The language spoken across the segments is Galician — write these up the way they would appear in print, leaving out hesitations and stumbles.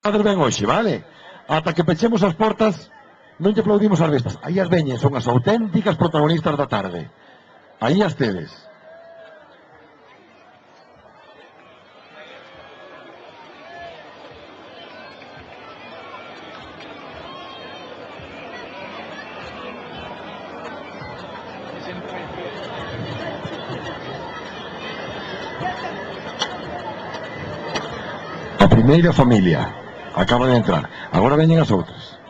Ben hoxe, vale? Ata que pechemos as portas non lle aplaudimos as bestas. Aí as veñen, son as auténticas protagonistas da tarde. Aí as tedes. A primeira familia acaba de entrar. Agora veñen as outras.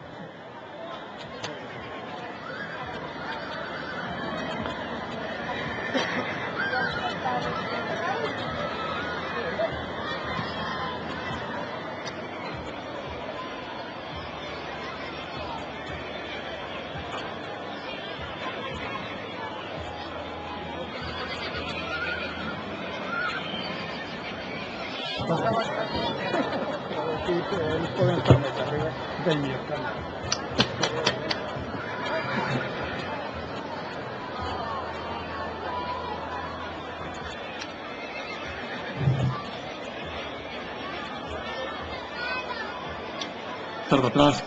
Estar de atrás,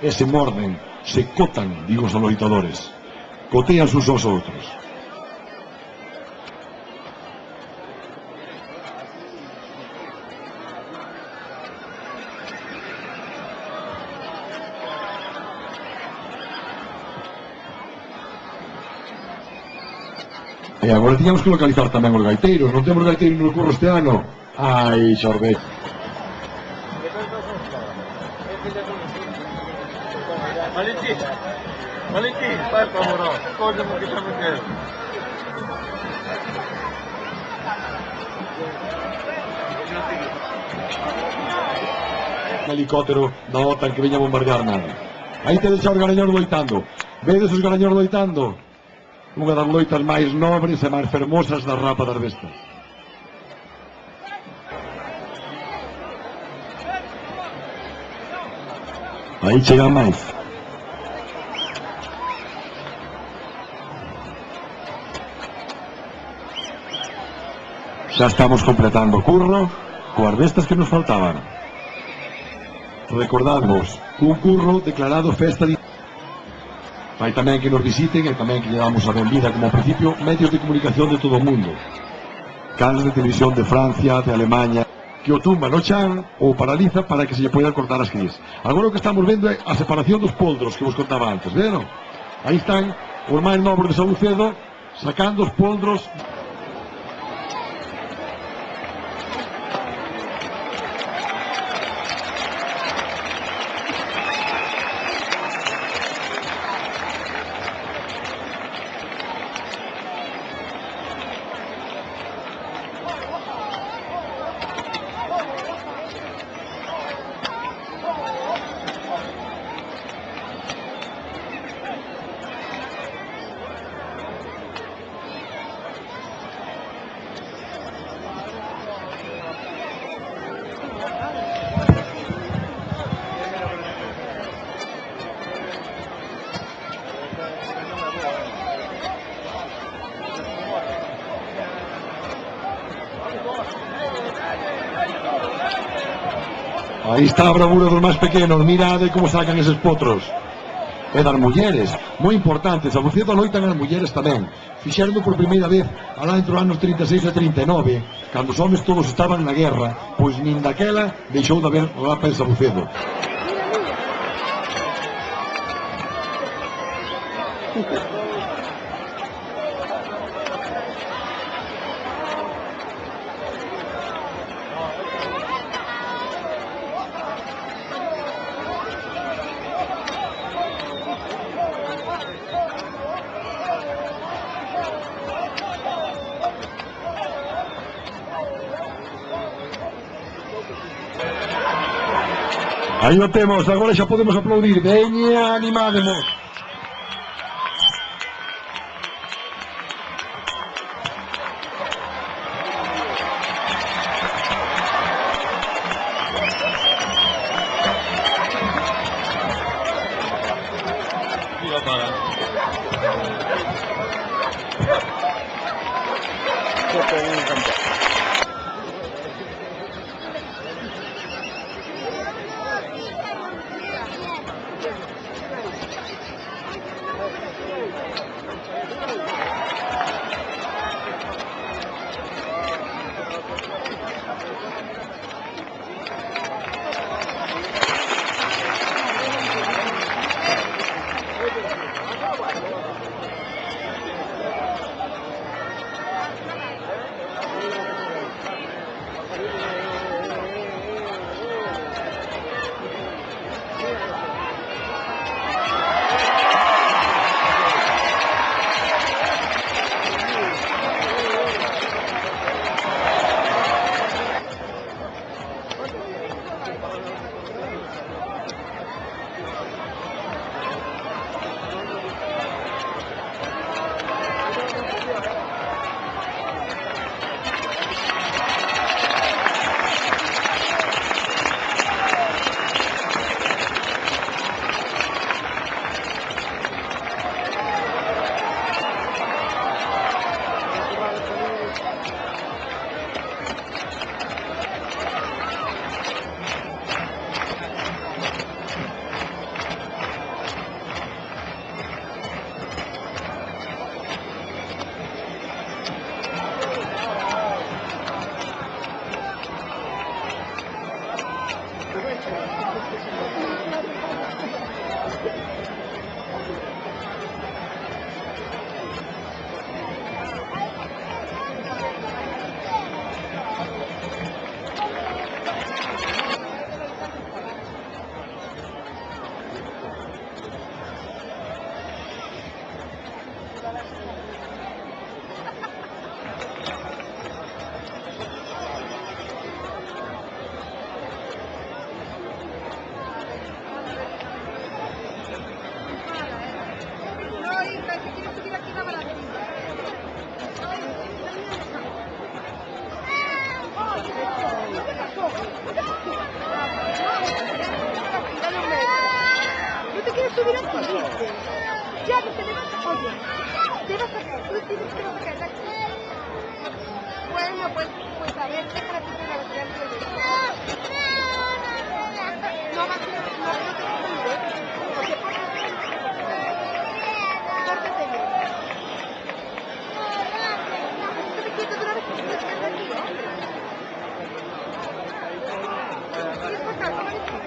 e se morden, se cotan, digo os loitadores. Cotean sus aos outros. E agora tiñamos que localizar tamén os gaiteiros. Non temos gaiteiros no curro este ano. Ai, xorbe. Valentín, vai para morar. Coisa que estamos querendo. Un helicóptero da OTAN que veña a bombardear nada. Aí tedes xa os garañóns loitando. Vedes os garañóns loitando? Unha das loitas máis nobres e máis fermosas da rapa das bestas. Aí chegan máis. Xa estamos completando o curro coas bestas que nos faltaban. Recordadvos, un curro declarado festa de... Vai tamén que nos visiten e tamén que lle damos a benvida como ao principio medios de comunicación de todo o mundo. Canles de televisión de Francia, de Alemanha, que o tumba no chan ou paraliza para que se lle poidan cortar as cris. Agora o que estamos vendo é a separación dos poldros que vos contaba antes, veron? Aí están os máis nobres de Saucedo sacando os poldros. Aí está a bravura dos máis pequenos, mirade como sacan eses potros. E das mulleres, moi importantes, a Saucedo loitan as mulleres tamén. Fixeron por primeira vez alá entre os anos 36 e 39, cando os homes todos estaban na guerra, pois nin daquela deixou de haber rapa en Saucedo. Aí o temos, agora xa podemos aplaudir. Veña, animádemos. No te quieres subir aquí, ¿viste? Ya que te levantas, oye, te vas a caer, tú tienes que vas a caer aquí. Bueno, pues a ver, déjala que te la vean no va a ser, no creo que se subir, porque pórtate bien. Estate quieto de una vez que te estás quedando aquí, ¿Quieres pasar? ¿Cómo eres tú?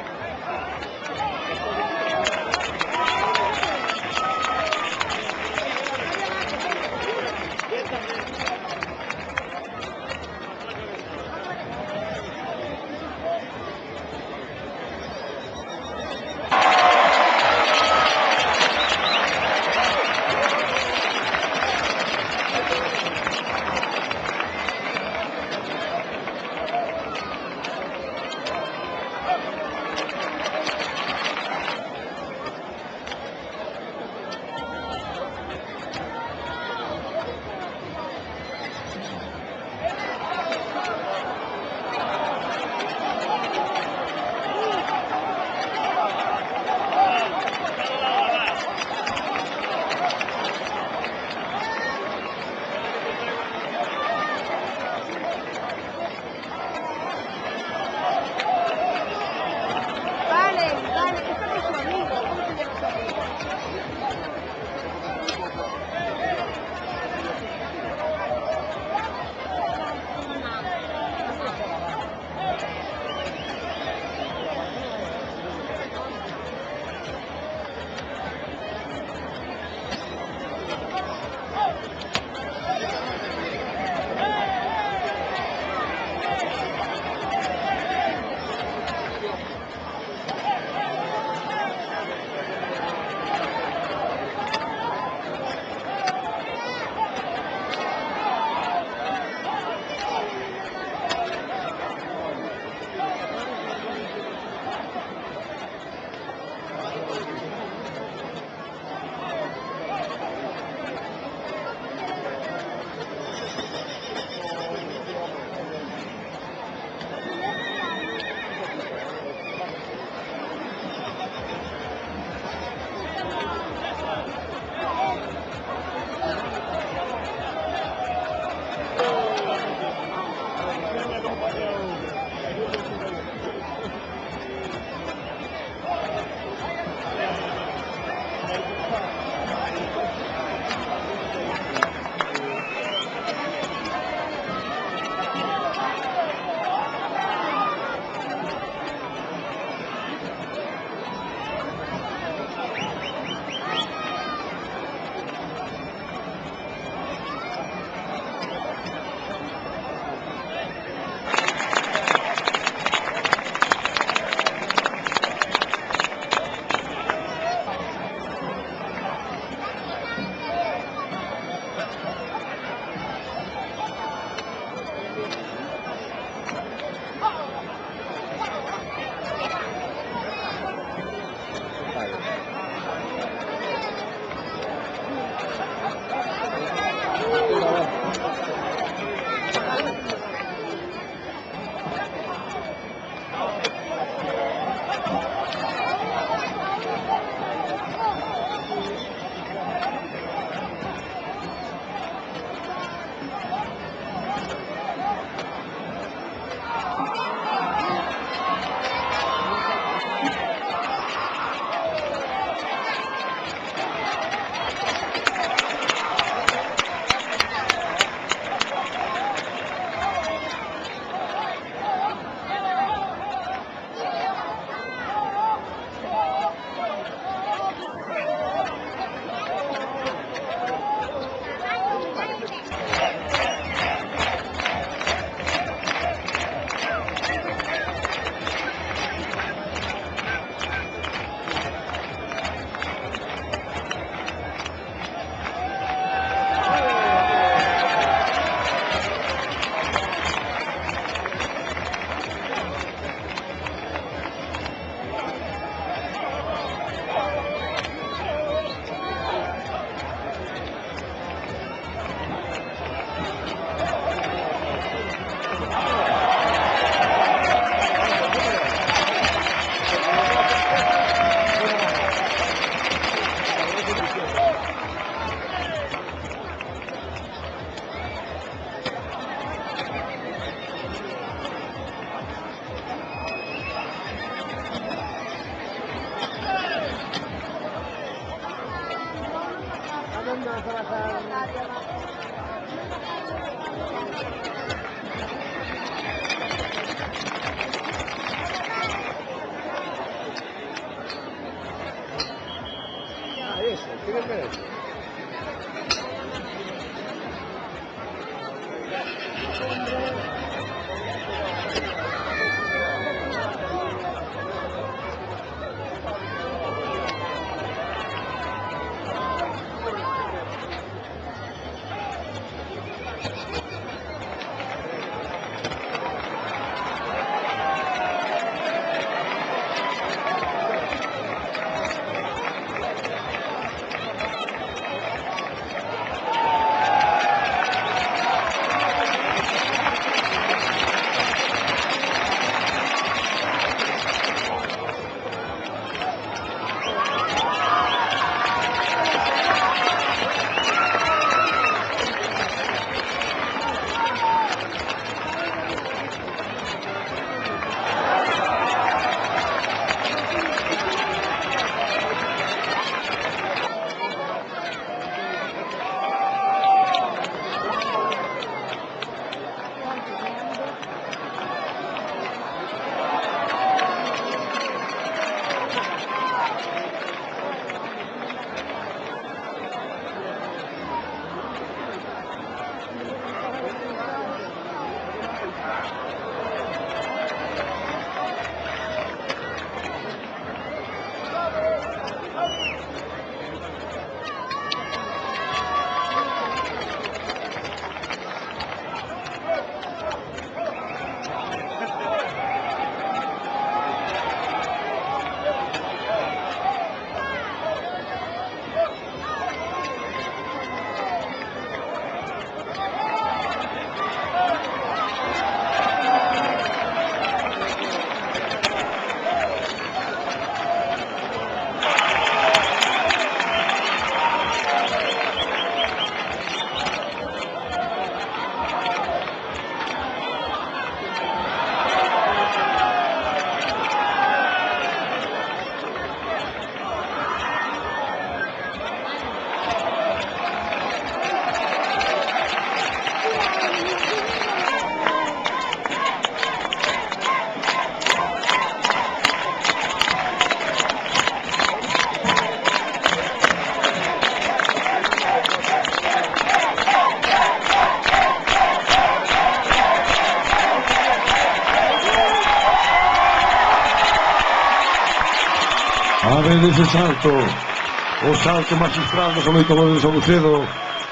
A ver ese salto, o salto magistral do loitadores de Saucedo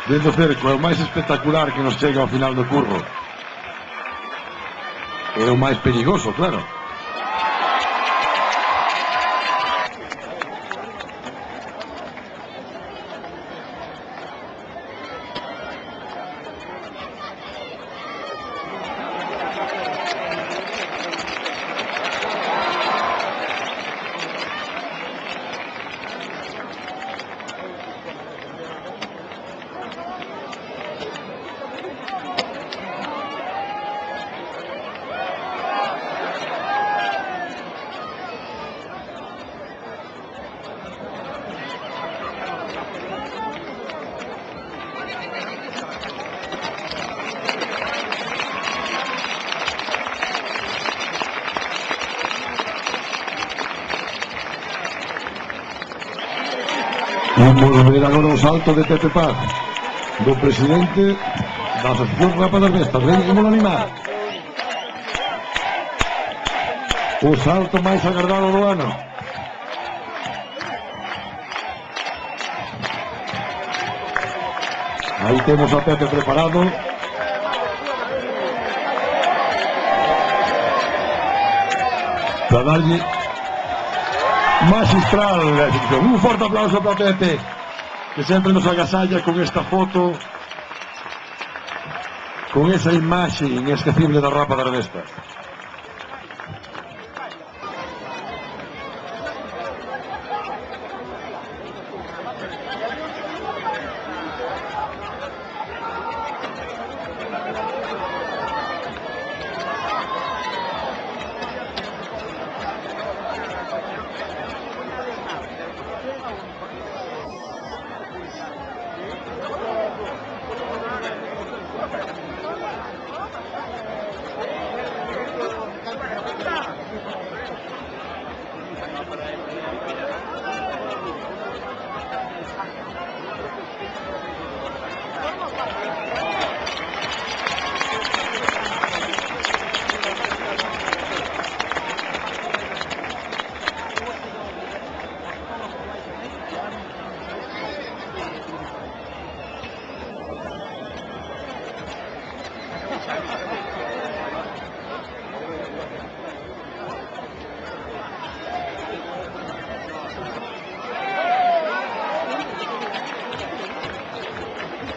dentro do cerco, é o máis espectacular que nos chega ao final do curro. É o máis perigoso, claro. Vamos ver agora o salto de Pepe Paz, do presidente da Asociación Rapa das Bestas. Vamos animar. O salto máis agardado do ano. Aí temos a Pepe preparado. Para darlle magistral la ejecución. Un forte aplauso para Pepe, que sempre nos agasalla con esta foto, con esa imaxe inesquecible da Rapa das Bestas.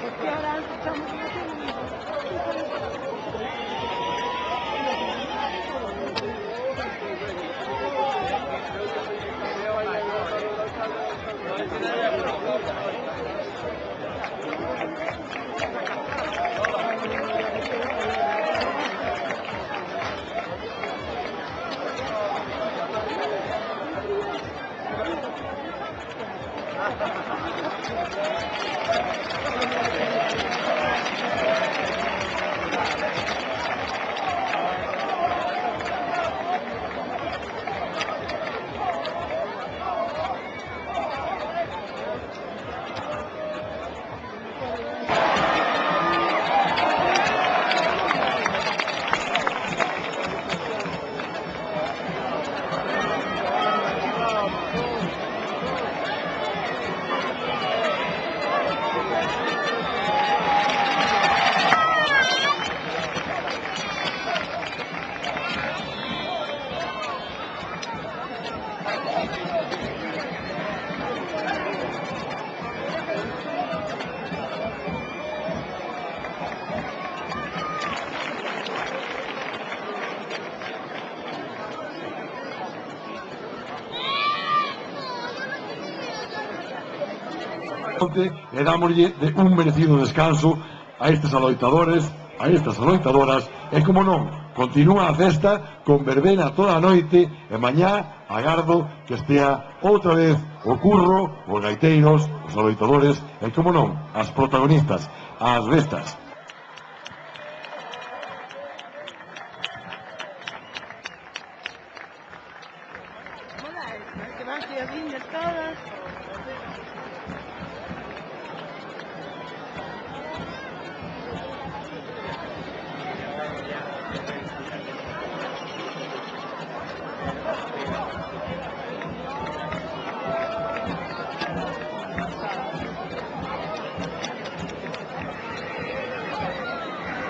Porque ahora estamos E dámoslle un merecido descanso a estes aloitadores, a estas aloitadoras, e como non, continúa a festa con verbena toda a noite, e mañá agardo que estea outra vez o curro, os gaiteiros, os aloitadores, e como non, as protagonistas, as bestas. que van a ser todas.